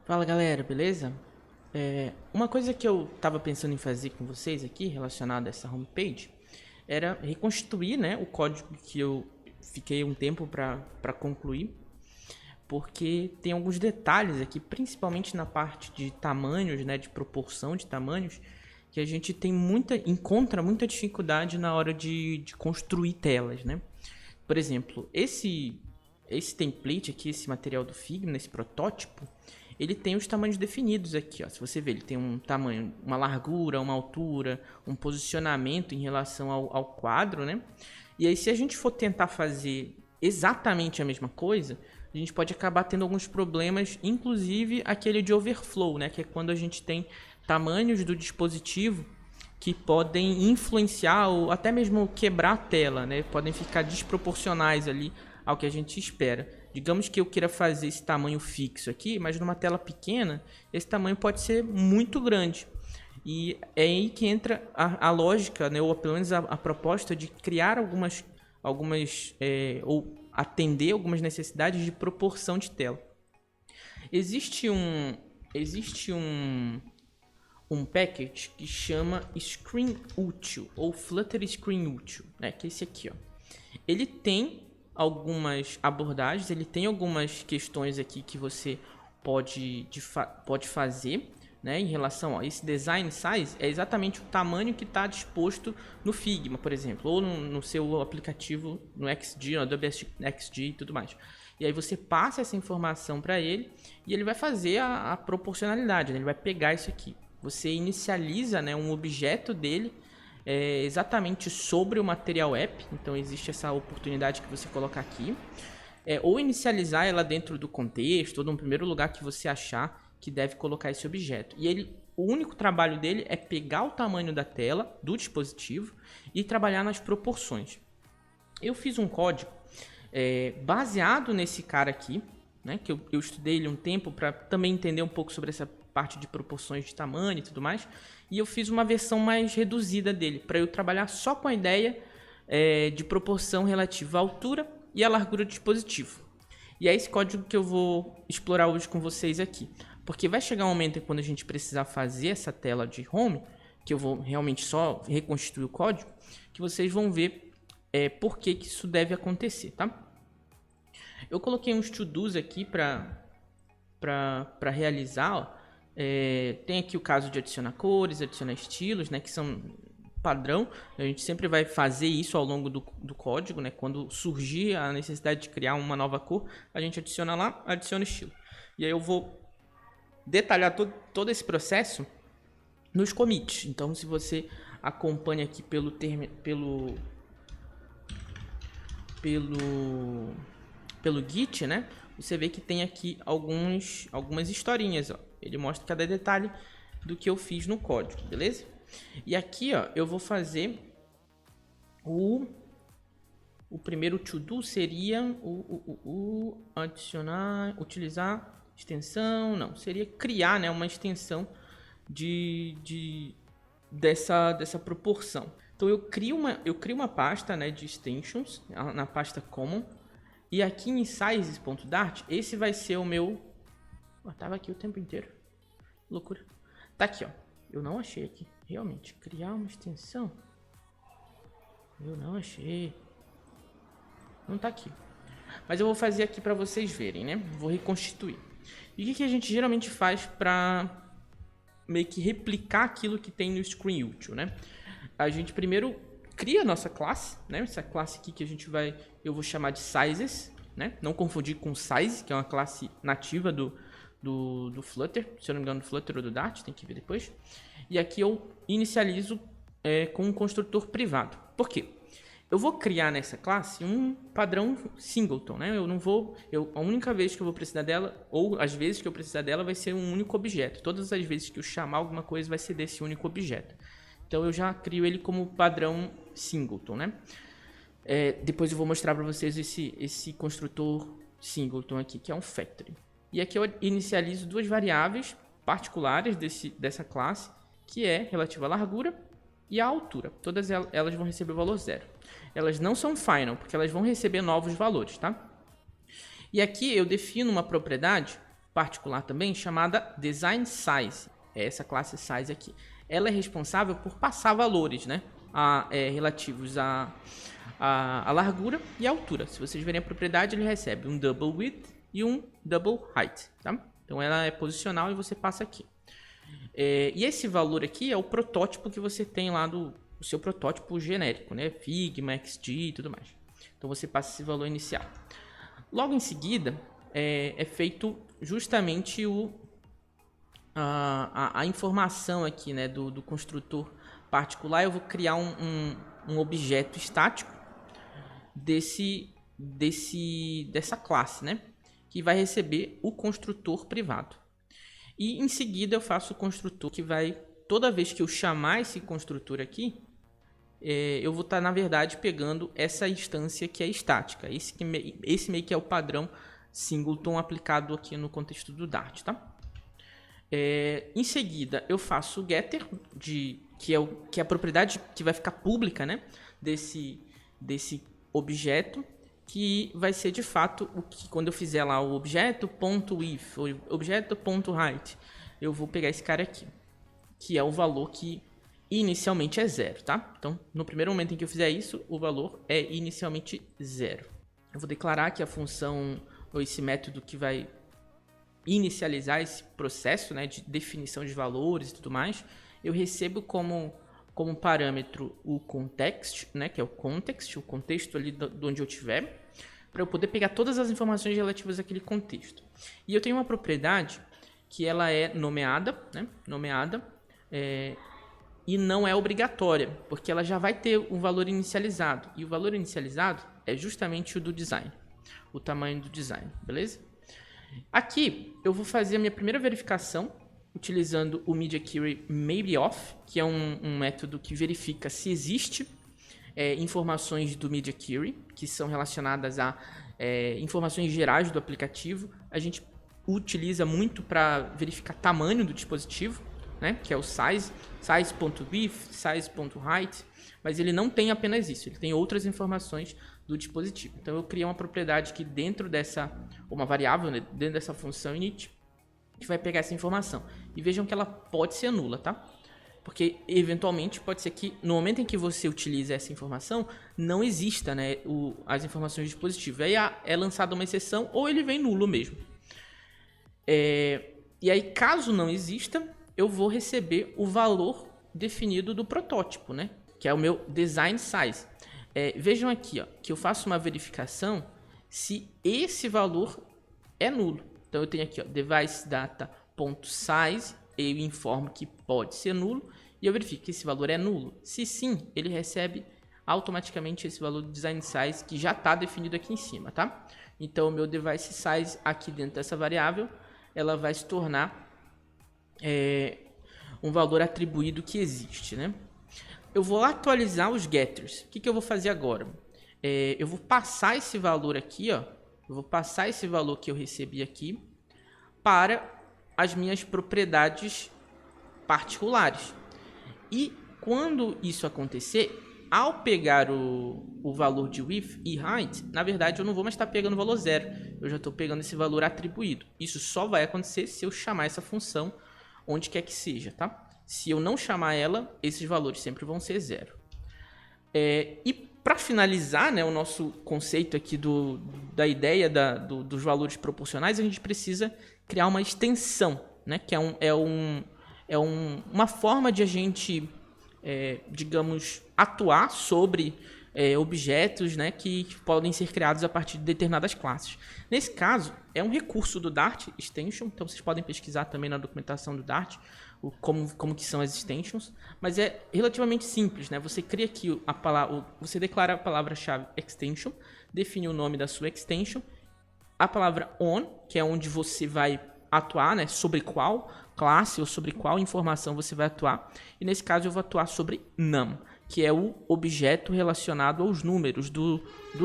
Fala galera, beleza? Uma coisa que eu estava pensando em fazer com vocês aqui, relacionada a essa homepage, era reconstituir, né, o código que eu fiquei um tempo para concluir, porque tem alguns detalhes aqui, principalmente na parte de tamanhos, né, de proporção de tamanhos, que a gente encontra muita dificuldade na hora de construir telas, né? Por exemplo, esse template aqui, esse material do Figma, esse protótipo, ele tem os tamanhos definidos aqui, ó. Se você ver, ele tem um tamanho, uma largura, uma altura, um posicionamento em relação ao quadro, né? E aí, se a gente for tentar fazer exatamente a mesma coisa, a gente pode acabar tendo alguns problemas, inclusive aquele de overflow, né? Que é quando a gente tem tamanhos do dispositivo que podem influenciar ou até mesmo quebrar a tela, né? Podem ficar desproporcionais ali ao que a gente espera. Digamos que eu queira fazer esse tamanho fixo aqui, mas numa tela pequena, esse tamanho pode ser muito grande. E é aí que entra a lógica, né? Ou pelo menos a proposta de criar algumas ou atender algumas necessidades de proporção de tela. Existe um package que chama Screen Util ou Flutter Screen Util, né? Que é esse aqui, ó. Ele tem algumas abordagens, ele tem algumas questões aqui que você pode fazer, né, em relação a esse design size, é exatamente o tamanho que está disposto no Figma, por exemplo, ou no seu aplicativo no XD, no Adobe XD e tudo mais. E aí você passa essa informação para ele e ele vai fazer a proporcionalidade, né? Ele vai pegar isso aqui. Você inicializa, né, um objeto dele exatamente sobre o material app, então existe essa oportunidade que você coloca aqui, ou inicializar ela dentro do contexto, ou no primeiro lugar que você achar que deve colocar esse objeto. E o único trabalho dele é pegar o tamanho da tela do dispositivo e trabalhar nas proporções. Eu fiz um código baseado nesse cara aqui, né, que eu estudei ele um tempo para também entender um pouco sobre essa parte de proporções de tamanho e tudo mais, e eu fiz uma versão mais reduzida dele, para eu trabalhar só com a ideia de proporção relativa à altura e à largura do dispositivo. E é esse código que eu vou explorar hoje com vocês aqui, porque vai chegar um momento em quando a gente precisar fazer essa tela de home, que eu vou realmente só reconstituir o código, que vocês vão ver por que isso deve acontecer, tá? Eu coloquei uns to-dos aqui para realizar, ó. Tem aqui o caso de adicionar cores, adicionar estilos, né, que são padrão. A gente sempre vai fazer isso ao longo do código, né? Quando surgir a necessidade de criar uma nova cor, a gente adiciona lá, adiciona estilo. E aí eu vou detalhar todo esse processo nos commits. Então, se você acompanha aqui pelo Git, né? Você vê que tem aqui algumas historinhas, ó. Ele mostra cada detalhe do que eu fiz no código, beleza? E aqui, ó, eu vou fazer o primeiro to-do seria adicionar, utilizar extensão, não, seria criar, né, uma extensão dessa proporção. Então eu crio uma pasta, né, de extensions na pasta common, e aqui em sizes.dart, esse vai ser o meu... tava aqui o tempo inteiro. Loucura. Tá aqui, ó. Eu não achei aqui. Realmente. Criar uma extensão. Eu não achei. Não tá aqui. Mas eu vou fazer aqui pra vocês verem, né? Vou reconstituir. E o que a gente geralmente faz pra meio que replicar aquilo que tem no Screen Util, né? A gente primeiro cria a nossa classe, né? Essa classe aqui que eu vou chamar de sizes, né? Não confundir com size, que é uma classe nativa do Flutter, se eu não me engano do Flutter ou do Dart, tem que ver depois. E aqui eu inicializo com um construtor privado. Por quê? Eu vou criar nessa classe um padrão singleton, né? A única vez que eu vou precisar dela, ou as vezes que eu precisar dela, vai ser um único objeto. Todas as vezes que eu chamar alguma coisa vai ser desse único objeto. Então eu já crio ele como padrão singleton, né? Depois eu vou mostrar para vocês esse construtor singleton aqui, que é um factory. E aqui eu inicializo duas variáveis particulares dessa classe, que é relativa à largura e à altura. Todas elas vão receber o valor 0. Elas não são final, porque elas vão receber novos valores, tá? E aqui eu defino uma propriedade particular também chamada design size. É essa classe size aqui. Ela é responsável por passar valores, né, relativos à largura e à altura. Se vocês verem a propriedade, ele recebe um double width e um double height, tá? Então ela é posicional e você passa aqui. E esse valor aqui é o protótipo que você tem lá do seu protótipo genérico, né? Figma, XD e tudo mais. Então você passa esse valor inicial. Logo em seguida, é feito justamente a informação aqui, né, do construtor particular. Eu vou criar um objeto estático dessa classe, né, que vai receber o construtor privado. E em seguida eu faço o construtor que vai, toda vez que eu chamar esse construtor aqui, eu vou estar, na verdade, pegando essa instância que é estática. Esse meio que é o padrão singleton aplicado aqui no contexto do Dart, tá? Em seguida, eu faço o getter, que é a propriedade que vai ficar pública, né, desse objeto, que vai ser de fato o que, quando eu fizer lá o objeto.width, objeto.height, eu vou pegar esse cara aqui, que é o valor que inicialmente é 0, tá? Então, no primeiro momento em que eu fizer isso, o valor é inicialmente 0. Eu vou declarar que a função, ou esse método que vai inicializar esse processo, né, de definição de valores e tudo mais, eu recebo como parâmetro o context, né, que é o contexto ali de onde eu estiver, para eu poder pegar todas as informações relativas àquele contexto. E eu tenho uma propriedade que ela é nomeada, né, e não é obrigatória, porque ela já vai ter um valor inicializado, e o valor inicializado é justamente o do design, o tamanho do design, beleza? Aqui eu vou fazer a minha primeira verificação utilizando o Media Query MaybeOff, que é um método que verifica se existe informações do Media Query, que são relacionadas a informações gerais do aplicativo. A gente utiliza muito para verificar tamanho do dispositivo, né, que é o size.width, size.height, mas ele não tem apenas isso, ele tem outras informações do dispositivo. Então eu criei uma propriedade que dentro uma variável, né, dentro dessa função init, que vai pegar essa informação. E vejam que ela pode ser nula, tá? Porque eventualmente pode ser que no momento em que você utiliza essa informação, não exista, né, as informações do dispositivo. Aí é lançada uma exceção ou ele vem nulo mesmo. E aí, caso não exista, eu vou receber o valor definido do protótipo, né, que é o meu design size. Vejam aqui, ó, que eu faço uma verificação se esse valor é nulo. Então eu tenho aqui, ó, device data.size, eu informo que pode ser nulo e eu verifico que esse valor é nulo. Se sim, ele recebe automaticamente esse valor do design size que já está definido aqui em cima, tá? Então o meu device size aqui dentro dessa variável, ela vai se tornar um valor atribuído que existe, né? Eu vou atualizar os getters. O que eu vou fazer agora? Eu vou passar esse valor aqui, ó. Eu vou passar esse valor que eu recebi aqui para as minhas propriedades particulares. E quando isso acontecer, ao pegar o valor de width e height, na verdade eu não vou mais estar pegando o valor 0. Eu já estou pegando esse valor atribuído. Isso só vai acontecer se eu chamar essa função onde quer que seja, tá? Se eu não chamar ela, esses valores sempre vão ser 0. E para finalizar, né, o nosso conceito aqui da ideia dos valores proporcionais, a gente precisa criar uma extensão, né, que uma forma de a gente, digamos, atuar sobre objetos, né, que podem ser criados a partir de determinadas classes. Nesse caso, é um recurso do Dart Extension, então vocês podem pesquisar também na documentação do Dart como que são as extensions, mas é relativamente simples, né? Você cria aqui você declara a palavra-chave extension, define o nome da sua extension, a palavra on, que é onde você vai atuar, né? Sobre qual classe ou sobre qual informação você vai atuar, e nesse caso eu vou atuar sobre num, que é o objeto relacionado aos números do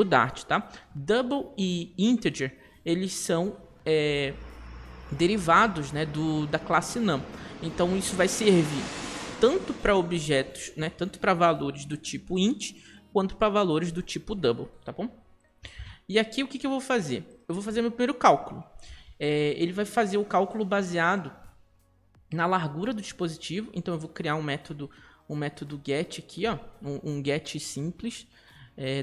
Dart, tá? Double e integer, eles são derivados, né, da classe num. Então isso vai servir tanto para objetos, né, tanto para valores do tipo int, quanto para valores do tipo double, tá bom? E aqui o que eu vou fazer? Eu vou fazer meu primeiro cálculo. ele vai fazer o cálculo baseado na largura do dispositivo. Então eu vou criar um método get aqui, ó, um get simples,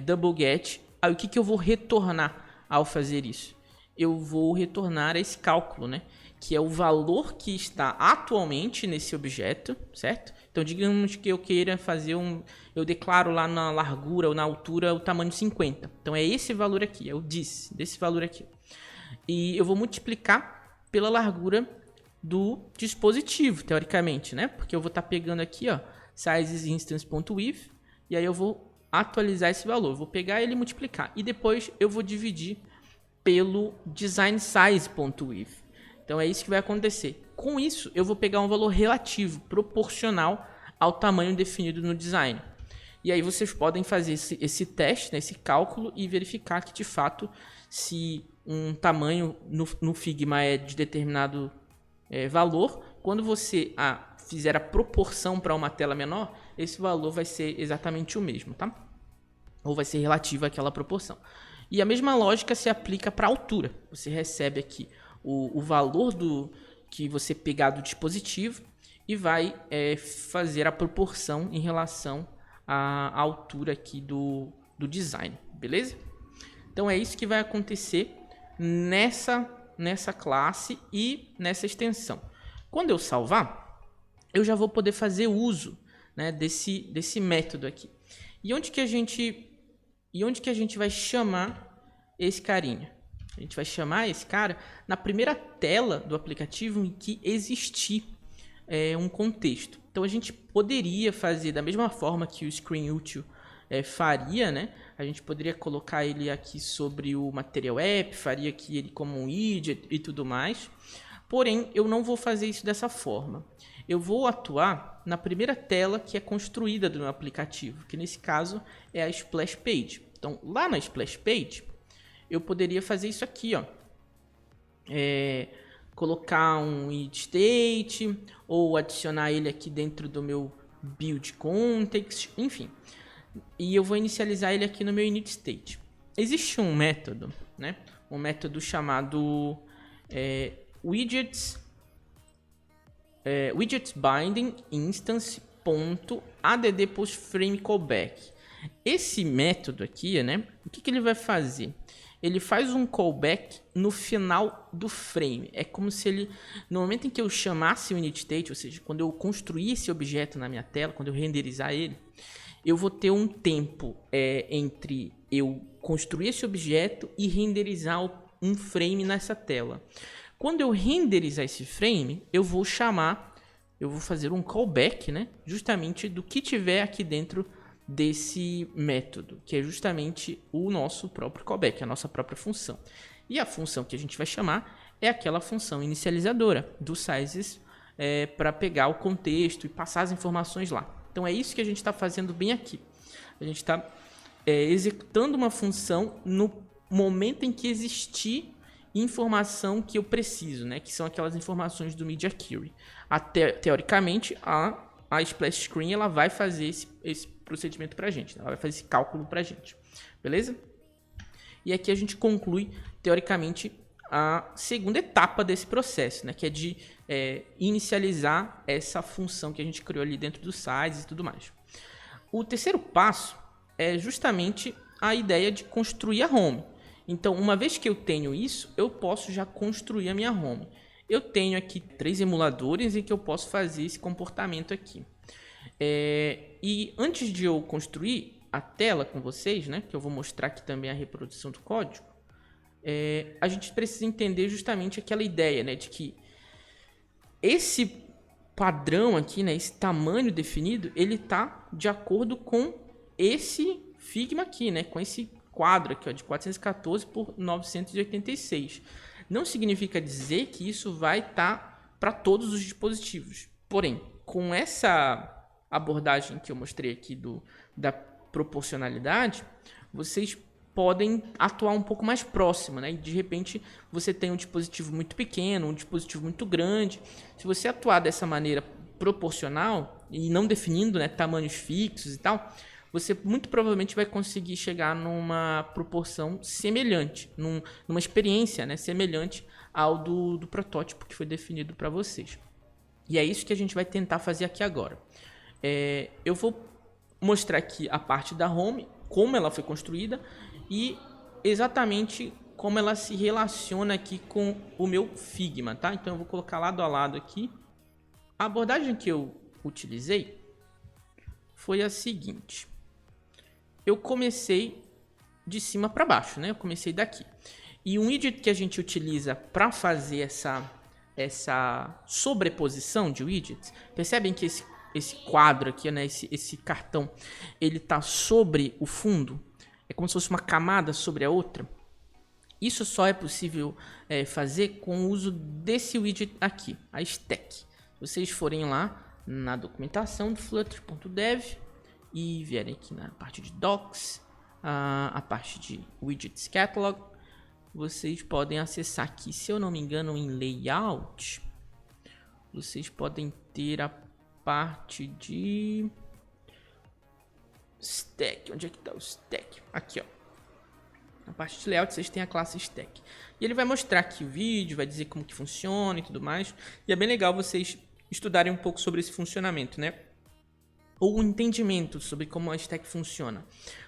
double get. Aí o que eu vou retornar ao fazer isso? Eu vou retornar esse cálculo, né? Que é o valor que está atualmente nesse objeto, certo? Então digamos que eu queira fazer eu declaro lá na largura ou na altura o tamanho 50. Então é esse valor aqui, é o desse valor aqui. E eu vou multiplicar pela largura do dispositivo, teoricamente, né? Porque eu vou estar pegando aqui, ó, sizesinstance.with, e aí eu vou atualizar esse valor. Eu vou pegar ele e multiplicar. E depois eu vou dividir pelo designSize.with. Então é isso que vai acontecer. Com isso, eu vou pegar um valor relativo, proporcional ao tamanho definido no design. E aí vocês podem fazer esse teste, né, esse cálculo, e verificar que de fato, se um tamanho no Figma é de determinado valor, quando você fizer a proporção para uma tela menor, esse valor vai ser exatamente o mesmo, tá? Ou vai ser relativo àquela proporção. E a mesma lógica se aplica para a altura. Você recebe aqui o valor que você pegar do dispositivo e vai fazer a proporção em relação à altura aqui do design, beleza? Então é isso que vai acontecer nessa classe e nessa extensão. Quando eu salvar, eu já vou poder fazer uso, né, desse método aqui. E onde que a gente vai chamar esse carinha? A gente vai chamar esse cara na primeira tela do aplicativo em que existir um contexto. Então a gente poderia fazer da mesma forma que o ScreenUtil faria, né? A gente poderia colocar ele aqui sobre o Material App, faria aqui ele como um widget e tudo mais. Porém, eu não vou fazer isso dessa forma. Eu vou atuar na primeira tela que é construída do meu aplicativo, que nesse caso é a Splash Page. Então, lá na Splash Page, eu poderia fazer isso aqui, ó. Colocar um init state, ou adicionar ele aqui dentro do meu build context, enfim. E eu vou inicializar ele aqui no meu init state. Existe um método, né? Um método chamado widgets binding instance.add postFrame callback. Esse método aqui, né? O que ele vai fazer? Ele faz um callback no final do frame. É como se ele, no momento em que eu chamasse o init state, ou seja, quando eu construir esse objeto na minha tela, quando eu renderizar ele, eu vou ter um tempo entre eu construir esse objeto e renderizar um frame nessa tela. Quando eu renderizar esse frame, eu vou fazer um callback, né? Justamente do que tiver aqui dentro desse método, que é justamente o nosso próprio callback, a nossa própria função. E a função que a gente vai chamar é aquela função inicializadora do sizes para pegar o contexto e passar as informações lá. Então é isso que a gente está fazendo bem aqui. A gente está executando uma função no momento em que existir informação que eu preciso, né? Que são aquelas informações do Media Query. Teoricamente, a Splash Screen ela vai fazer esse procedimento para a gente, ela vai fazer esse cálculo para a gente, beleza? E aqui a gente conclui, teoricamente, a segunda etapa desse processo, né? Que é de inicializar essa função que a gente criou ali dentro do size e tudo mais. O terceiro passo é justamente a ideia de construir a home. Então, uma vez que eu tenho isso, eu posso já construir a minha home. Eu tenho aqui 3 emuladores em que eu posso fazer esse comportamento aqui. E antes de eu construir a tela com vocês, né, que eu vou mostrar aqui também a reprodução do código, a gente precisa entender justamente aquela ideia, né, de que esse padrão aqui, né, esse tamanho definido, ele está de acordo com esse Figma aqui, né, com esse quadro aqui, ó, de 414 por 986. Não significa dizer que isso vai estar para todos os dispositivos. Porém, com essa abordagem que eu mostrei aqui da proporcionalidade, vocês podem atuar um pouco mais próximo, né? E de repente você tem um dispositivo muito pequeno, um dispositivo muito grande. Se você atuar dessa maneira proporcional e não definindo, né, tamanhos fixos e tal, você muito provavelmente vai conseguir chegar numa proporção semelhante, numa experiência, né, semelhante ao do protótipo que foi definido para vocês. E é isso que a gente vai tentar fazer aqui agora. Eu vou mostrar aqui a parte da home, como ela foi construída e exatamente como ela se relaciona aqui com o meu Figma, tá? Então eu vou colocar lado a lado aqui. A abordagem que eu utilizei foi a seguinte. Eu comecei de cima para baixo, né? Eu comecei daqui. E um widget que a gente utiliza para fazer essa sobreposição de widgets, percebem que esse quadro aqui, né? Esse cartão, ele tá sobre o fundo. É como se fosse uma camada sobre a outra. Isso só é possível fazer com o uso desse widget aqui, a stack. Se vocês forem lá na documentação do flutter.dev e vierem aqui na parte de docs, a parte de widgets catalog, vocês podem acessar aqui, se eu não me engano, em layout, vocês podem ter a parte de stack. Onde é que está o stack? Aqui, ó. Na parte de layout vocês têm a classe stack. E ele vai mostrar aqui o vídeo, vai dizer como que funciona e tudo mais. E é bem legal vocês estudarem um pouco sobre esse funcionamento, né? Ou o entendimento sobre como a stack funciona.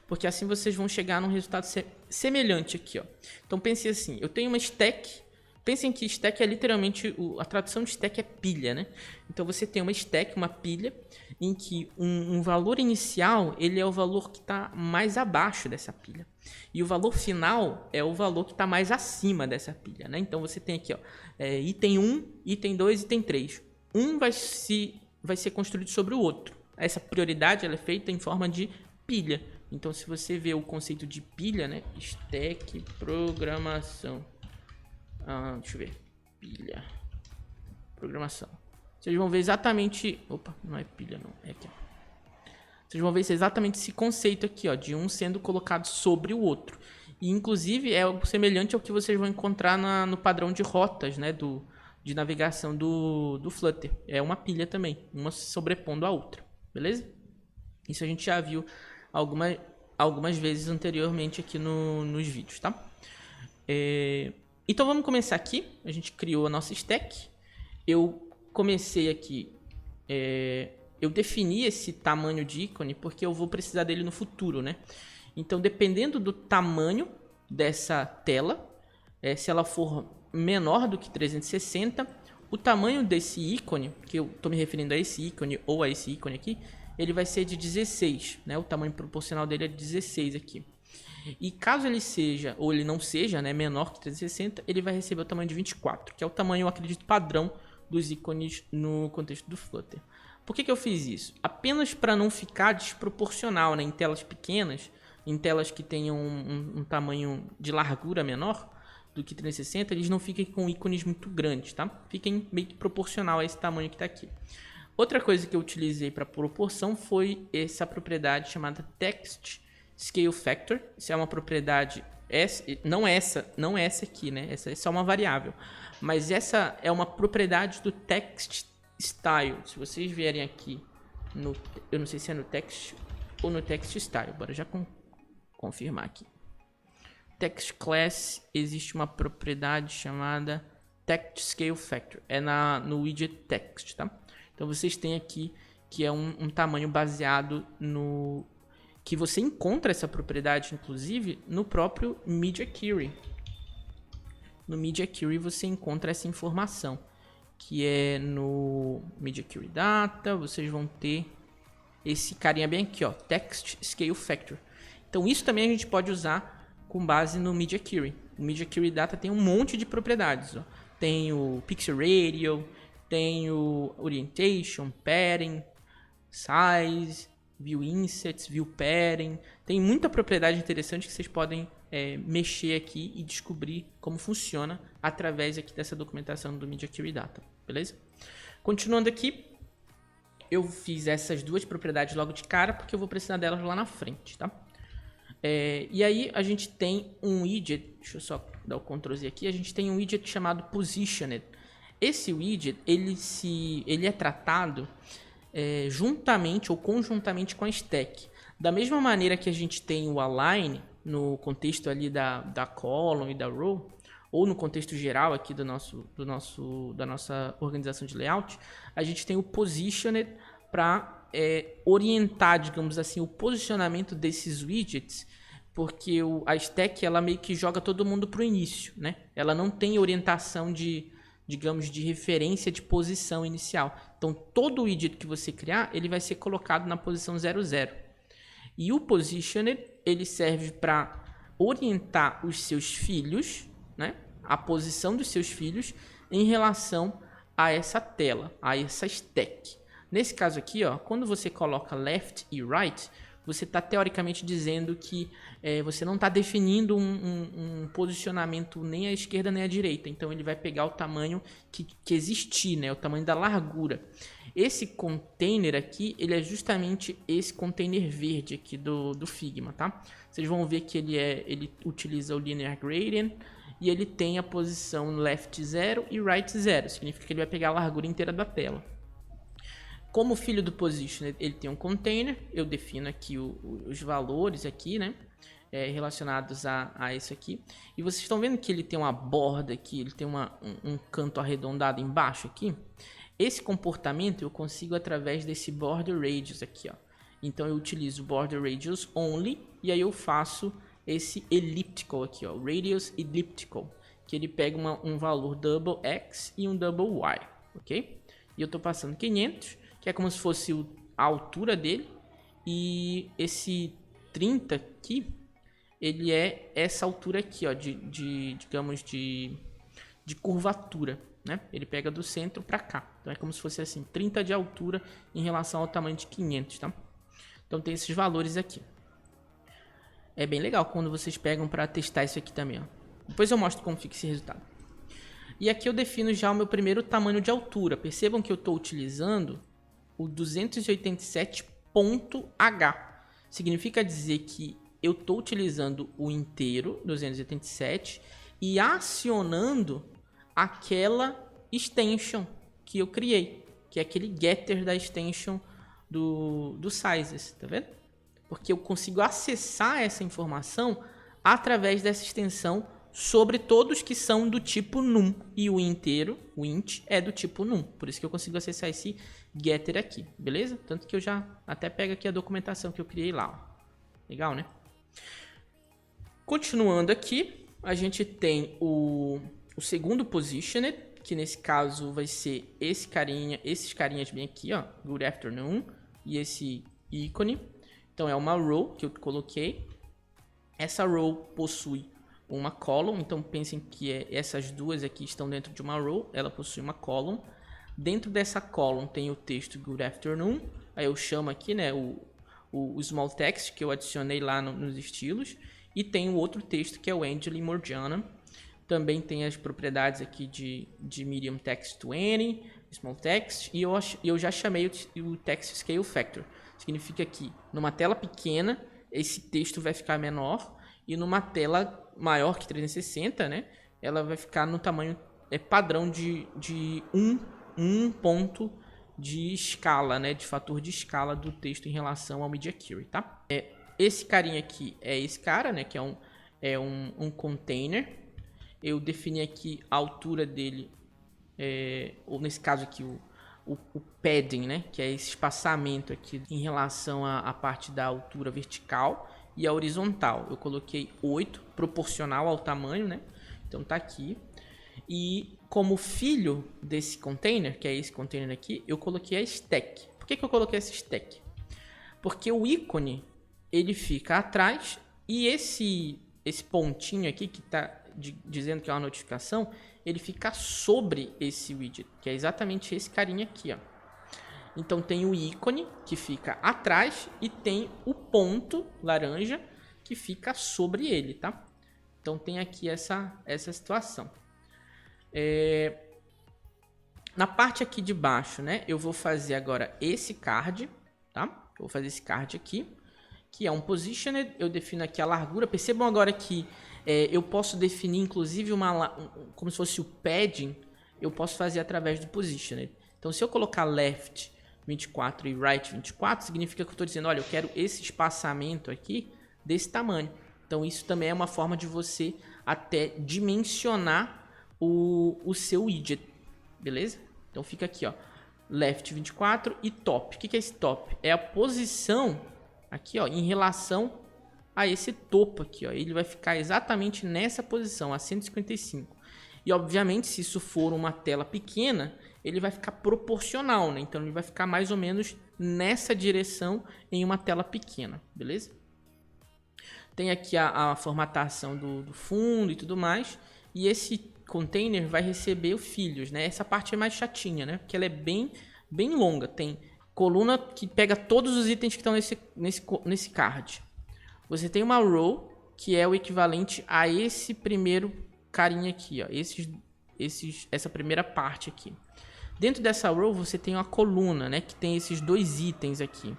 Porque assim vocês vão chegar num resultado semelhante aqui, ó. Então pense assim, eu tenho uma stack. Pensem que stack é literalmente, a tradução de stack é pilha, né? Então você tem uma stack, uma pilha, em que um valor inicial, ele é o valor que está mais abaixo dessa pilha. E o valor final é o valor que está mais acima dessa pilha, né? Então você tem aqui, ó, item 1, item 2, item 3. Um vai ser construído sobre o outro. Essa prioridade ela é feita em forma de pilha. Então se você vê o conceito de pilha, né? Stack, programação. Deixa eu ver. Pilha. Programação. Vocês vão ver exatamente... Opa, não é pilha não. É aqui, ó. Vocês vão ver exatamente esse conceito aqui, ó, de um sendo colocado sobre o outro. E, inclusive, é algo semelhante ao que vocês vão encontrar no padrão de rotas, né, de navegação do Flutter. É uma pilha também, uma sobrepondo a outra, beleza? Isso a gente já viu algumas vezes anteriormente aqui nos vídeos, tá? Então, vamos começar aqui. A gente criou a nossa stack. Eu comecei aqui... eu defini esse tamanho de ícone porque eu vou precisar dele no futuro, né? Então, dependendo do tamanho dessa tela, se ela for menor do que 360, o tamanho desse ícone, que eu estou me referindo a esse ícone ou a esse ícone aqui, ele vai ser de 16, né? O tamanho proporcional dele é de 16 aqui. E caso ele seja, ou ele não seja, né, menor que 360, ele vai receber o tamanho de 24, que é o tamanho, eu acredito, padrão dos ícones no contexto do Flutter. Por que eu fiz isso? Apenas para não ficar desproporcional, né? Em telas pequenas, em telas que tenham um tamanho de largura menor do que 360, eles não fiquem com ícones muito grandes, tá? Fiquem meio que proporcional a esse tamanho que está aqui. Outra coisa que eu utilizei para proporção foi essa propriedade chamada Text Scale Factor. Isso é uma propriedade, não essa aqui, né? Essa é só uma variável. Mas essa é uma propriedade do Text Style. Se vocês vierem aqui eu não sei se é no text ou no text style, bora já confirmar aqui. Text class existe uma propriedade chamada text scale factor, no widget text, tá? Então vocês têm aqui que é um tamanho baseado no que você encontra essa propriedade inclusive no próprio Media Query. No Media Query você encontra essa informação, que é no Media Query Data. Vocês vão ter esse carinha bem aqui, ó, Text Scale Factor. Então isso também a gente pode usar com base no Media Query. O Media Query Data tem um monte de propriedades, ó. Tem o Pixel Radio, tem o Orientation, Padding, Size, View Insets, View Padding. Tem muita propriedade interessante que vocês podem mexer aqui e descobrir como funciona através aqui dessa documentação do Media Query Data, beleza? Continuando aqui, eu fiz essas duas propriedades logo de cara porque eu vou precisar delas lá na frente, tá? E aí a gente tem um widget, deixa eu só dar o Ctrl Z aqui, a gente tem um widget chamado Positioned. Esse widget, ele é tratado juntamente ou conjuntamente com a stack. Da mesma maneira que a gente tem o align no contexto ali da column e da row, ou no contexto geral aqui da nossa organização de layout, a gente tem o positioned para orientar, digamos assim, o posicionamento desses widgets, porque a stack ela meio que joga todo mundo para o início, né? Ela não tem orientação de, digamos, de referência de posição inicial. Então, todo widget que você criar, ele vai ser colocado na posição 00. E o positioned, ele serve para orientar os seus filhos, né? A posição dos seus filhos em relação a essa tela, a essa stack. Nesse caso aqui, ó, quando você coloca left e right, você está teoricamente dizendo que você não está definindo um posicionamento nem à esquerda nem à direita. Então ele vai pegar o tamanho que existir, né? O tamanho da largura. Esse container aqui, ele é justamente esse container verde aqui do Figma, tá? Vocês vão ver que ele utiliza o linear gradient e ele tem a posição left 0 e right 0. Significa que ele vai pegar a largura inteira da tela. Como filho do position, ele tem um container, eu defino aqui os valores aqui, né, relacionados a isso aqui. E vocês estão vendo que ele tem uma borda aqui, ele tem um canto arredondado embaixo aqui. Esse comportamento eu consigo através desse border radius aqui, ó. Então eu utilizo border radius only e aí eu faço esse elliptical aqui, ó, radius elliptical, que ele pega um valor double x e um double y, ok? E eu estou passando 500, que é como se fosse a altura dele, e esse 30 aqui, ele é essa altura aqui, ó, digamos, de curvatura, né? Ele pega do centro para cá, então é como se fosse assim, 30 de altura em relação ao tamanho de 500, tá? Então tem esses valores aqui. É bem legal quando vocês pegam para testar isso aqui também, ó. Depois eu mostro como fica esse resultado. E aqui eu defino já o meu primeiro tamanho de altura. Percebam que eu estou utilizando o 287.h. Significa dizer que eu estou utilizando o inteiro 287 e acionando aquela extension que eu criei, que é aquele getter da extension do sizes, tá vendo? Porque eu consigo acessar essa informação através dessa extensão sobre todos que são do tipo num, e o inteiro, o int, é do tipo num. Por isso que eu consigo acessar esse getter aqui, beleza? Tanto que eu já até pego aqui a documentação que eu criei lá, ó. Legal, né? Continuando aqui, a gente tem o segundo positioned, que nesse caso vai ser esses carinhas bem aqui, ó, good afternoon, e esse ícone. Então é uma row que eu coloquei. Essa row possui uma column, então pensem que essas duas aqui estão dentro de uma row, ela possui uma column. Dentro dessa column tem o texto good afternoon, aí eu chamo aqui, né, o small text que eu adicionei lá nos estilos, e tem o outro texto que é o Angeli Morgiana. Também tem as propriedades aqui de medium text to any, small text, e eu já chamei o text scale factor. Significa que numa tela pequena esse texto vai ficar menor, e numa tela maior que 360, né, ela vai ficar no tamanho padrão de 1 ponto de escala, né, de fator de escala do texto em relação ao Media Query, tá? Esse carinha aqui é esse cara, né, que é um container. Eu defini aqui a altura dele, ou nesse caso aqui o padding, né, que é esse espaçamento aqui em relação à parte da altura vertical e a horizontal. Eu coloquei 8, proporcional ao tamanho, né? Então tá aqui. E como filho desse container, que é esse container aqui, eu coloquei a stack. Por que eu coloquei essa stack? Porque o ícone, ele fica atrás, e esse pontinho aqui que tá dizendo que é uma notificação, ele fica sobre esse widget, que é exatamente esse carinha aqui, ó. Então tem o ícone que fica atrás e tem o ponto laranja que fica sobre ele, tá? Então tem aqui essa situação. Na parte aqui de baixo, né, eu vou fazer agora esse card, tá? Eu vou fazer esse card aqui, que é um positioned. Eu defino aqui a largura. Percebam agora que eu posso definir, inclusive, como se fosse o padding, eu posso fazer através do positioned. Então, se eu colocar left 24 e right 24, significa que eu estou dizendo, olha, eu quero esse espaçamento aqui desse tamanho. Então, isso também é uma forma de você até dimensionar o seu widget, beleza? Então fica aqui, ó, left 24 e top. O que é esse top? É a posição aqui, ó, em relação a esse topo aqui, ó. Ele vai ficar exatamente nessa posição, a 155. E obviamente, se isso for uma tela pequena, ele vai ficar proporcional, né? Então ele vai ficar mais ou menos nessa direção em uma tela pequena, beleza? Tem aqui a formatação do fundo e tudo mais. E esse container vai receber os filhos, né? Essa parte é mais chatinha, né? Porque ela é bem longa. Tem coluna que pega todos os itens que estão nesse card. Você tem uma row, que é o equivalente a esse primeiro carinha aqui, ó. Essa primeira parte aqui. Dentro dessa row, você tem uma coluna, né? Que tem esses dois itens aqui.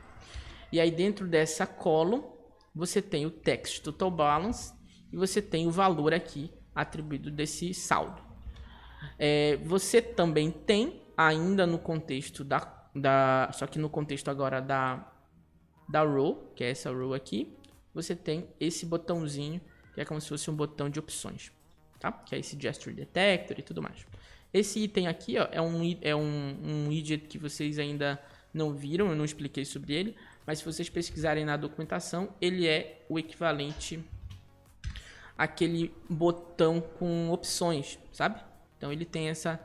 E aí, dentro dessa column, você tem o text total balance e você tem o valor aqui atribuído desse saldo. Você também tem, ainda no contexto só que no contexto agora da row, que é essa row aqui, você tem esse botãozinho, que é como se fosse um botão de opções, tá? Que é esse gesture detector e tudo mais. Esse item aqui, ó, é um widget que vocês ainda não viram, eu não expliquei sobre ele, mas se vocês pesquisarem na documentação, ele é o equivalente àquele botão com opções, sabe? Então ele tem essa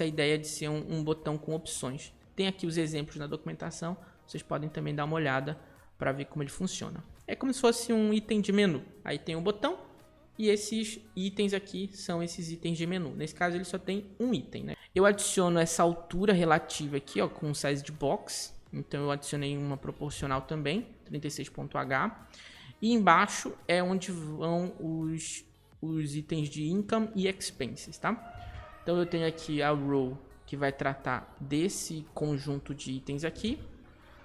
ideia de ser um botão com opções. Tem aqui os exemplos na documentação, vocês podem também dar uma olhada para ver como ele funciona. É como se fosse um item de menu. Aí tem um botão e esses itens aqui são esses itens de menu. Nesse caso ele só tem um item, né? Eu adiciono essa altura relativa aqui, ó, com o size de box. Então eu adicionei uma proporcional também, 36.h. E embaixo é onde vão os itens de income e expenses, tá? Então eu tenho aqui a row que vai tratar desse conjunto de itens aqui,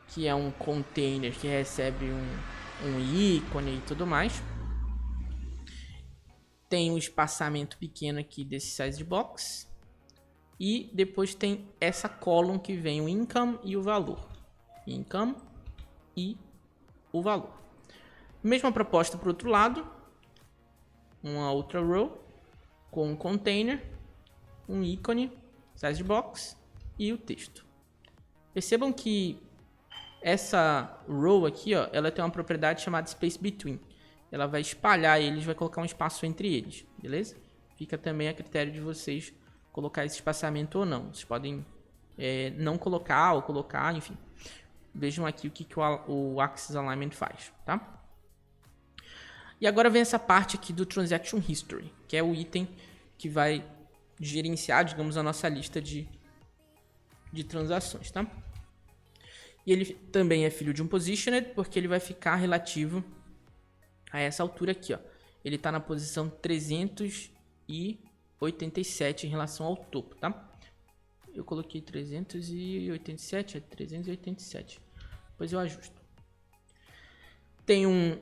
que é um container que recebe um ícone e tudo mais. Tem um espaçamento pequeno aqui desse size de box. E depois tem essa column que vem o income e o valor. Income e o valor. Mesma proposta para o outro lado. Uma outra row com um container, um ícone, size de box e o texto. Percebam que essa row aqui, ó, ela tem uma propriedade chamada space between. Ela vai espalhar eles, vai colocar um espaço entre eles, beleza? Fica também a critério de vocês colocar esse espaçamento ou não. Vocês podem não colocar ou colocar, enfim. Vejam aqui o que o Axis Alignment faz, tá? E agora vem essa parte aqui do Transaction History, que é o item que vai gerenciar, digamos, a nossa lista de transações, tá? E ele também é filho de um Positioned, porque ele vai ficar relativo a essa altura aqui, ó. Ele está na posição 387 em relação ao topo, tá? Eu coloquei 387, é 387. Depois eu ajusto. Tem um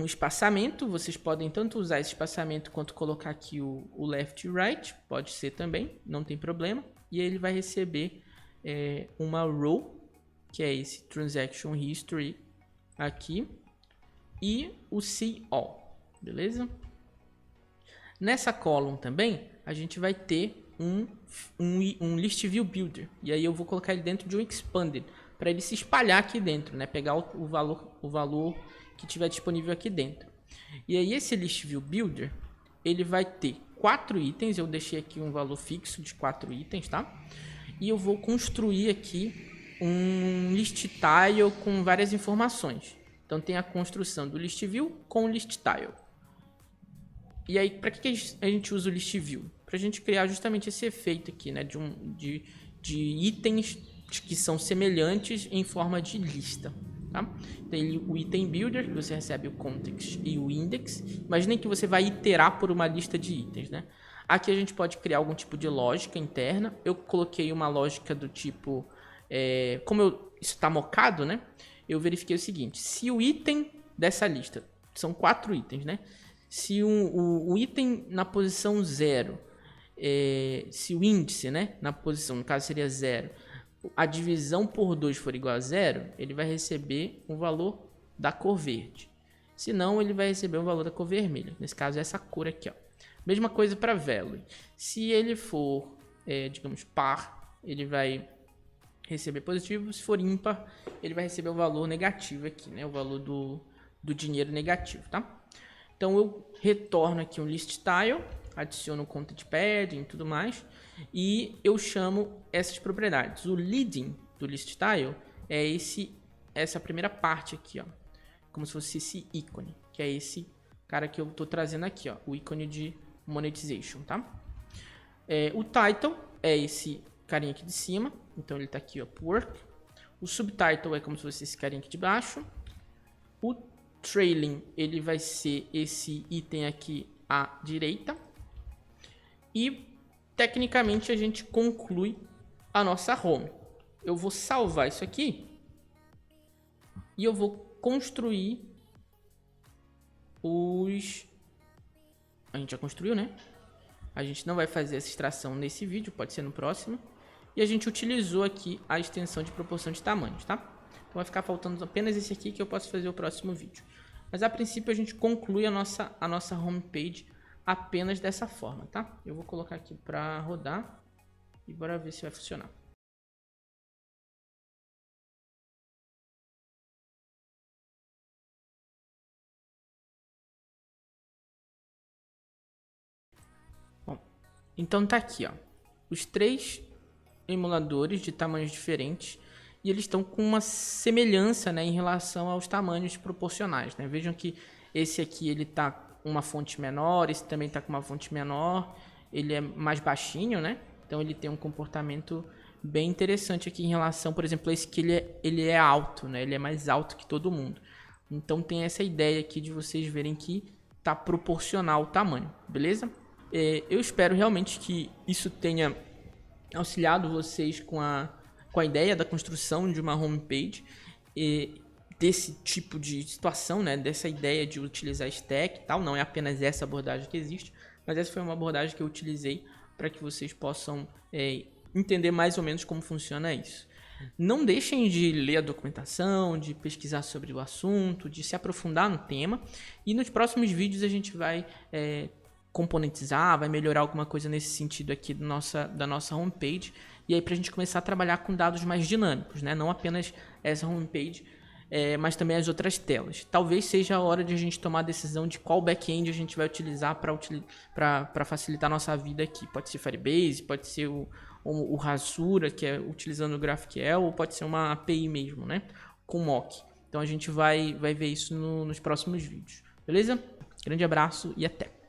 espaçamento, vocês podem tanto usar esse espaçamento quanto colocar aqui o left e right, pode ser também, não tem problema. E ele vai receber uma row, que é esse Transaction History aqui, e o See All, beleza? Nessa column também, a gente vai ter um List View Builder, e aí eu vou colocar ele dentro de um Expanded, para ele se espalhar aqui dentro, né? Pegar o valor que tiver disponível aqui dentro. E aí esse List View Builder, ele vai ter 4 itens, eu deixei aqui um valor fixo de 4 itens, tá? E eu vou construir aqui um List Tile com várias informações. Então tem a construção do List View com o List Tile. E aí, para que a gente usa o List View? Para a gente criar justamente esse efeito aqui, né? De itens que são semelhantes em forma de lista. Tá? Tem o item builder, que você recebe o context e o index. Imaginem que você vai iterar por uma lista de itens, né? Aqui a gente pode criar algum tipo de lógica interna. Eu coloquei uma lógica do tipo... isso está mocado, né? Eu verifiquei o seguinte. Se o item dessa lista... São 4 itens, né? Se o item na posição 0... se o índice, né? Na posição, no caso seria 0... A divisão por 2 for igual a 0, ele vai receber um valor da cor verde. Senão ele vai receber o valor da cor vermelha. Nesse caso é essa cor aqui, ó. Mesma coisa para value. Se ele for, digamos, par, ele vai receber positivo. Se for ímpar, ele vai receber o valor negativo aqui, né? O valor do dinheiro negativo, tá? Então eu retorno aqui um list tile, adiciono o content padding e tudo mais, e eu chamo essas propriedades. O leading do list tile é essa primeira parte aqui, ó, como se fosse esse ícone, que é esse cara que eu tô trazendo aqui, ó, o ícone de monetization, tá? O title é esse carinha aqui de cima, então ele tá aqui, ó, work. O subtitle é como se fosse esse carinha aqui de baixo. O trailing, ele vai ser esse item aqui à direita. E, tecnicamente, a gente conclui a nossa home. Eu vou salvar isso aqui. E eu vou construir os... A gente já construiu, né? A gente não vai fazer essa extração nesse vídeo, pode ser no próximo. E a gente utilizou aqui a extensão de proporção de tamanhos, tá? Então vai ficar faltando apenas esse aqui que eu posso fazer o próximo vídeo. Mas a princípio a gente conclui a nossa homepage apenas dessa forma, tá? Eu vou colocar aqui para rodar e bora ver se vai funcionar. Bom, então tá aqui, ó, os 3 emuladores de tamanhos diferentes e eles estão com uma semelhança, né, em relação aos tamanhos proporcionais, né? Vejam que esse aqui ele tá com uma fonte menor, esse também tá com uma fonte menor, ele é mais baixinho, né? Então ele tem um comportamento bem interessante aqui em relação, por exemplo, esse que ele é alto, né? Ele é mais alto que todo mundo. Então tem essa ideia aqui de vocês verem que tá proporcional o tamanho, beleza? Eu espero realmente que isso tenha auxiliado vocês com a ideia da construção de uma homepage desse tipo de situação, né? Dessa ideia de utilizar stack e tal. Não é apenas essa abordagem que existe, mas essa foi uma abordagem que eu utilizei para que vocês possam entender mais ou menos como funciona isso. Não deixem de ler a documentação, de pesquisar sobre o assunto, de se aprofundar no tema. E nos próximos vídeos a gente vai componentizar, vai melhorar alguma coisa nesse sentido aqui da nossa homepage. E aí para a gente começar a trabalhar com dados mais dinâmicos, né? Não apenas essa homepage, mas também as outras telas. Talvez seja a hora de a gente tomar a decisão de qual back-end a gente vai utilizar para facilitar a nossa vida aqui. Pode ser Firebase, pode ser o Hasura, que é utilizando o GraphQL, ou pode ser uma API mesmo, né? Com mock. Então a gente vai ver isso nos próximos vídeos. Beleza? Grande abraço e até!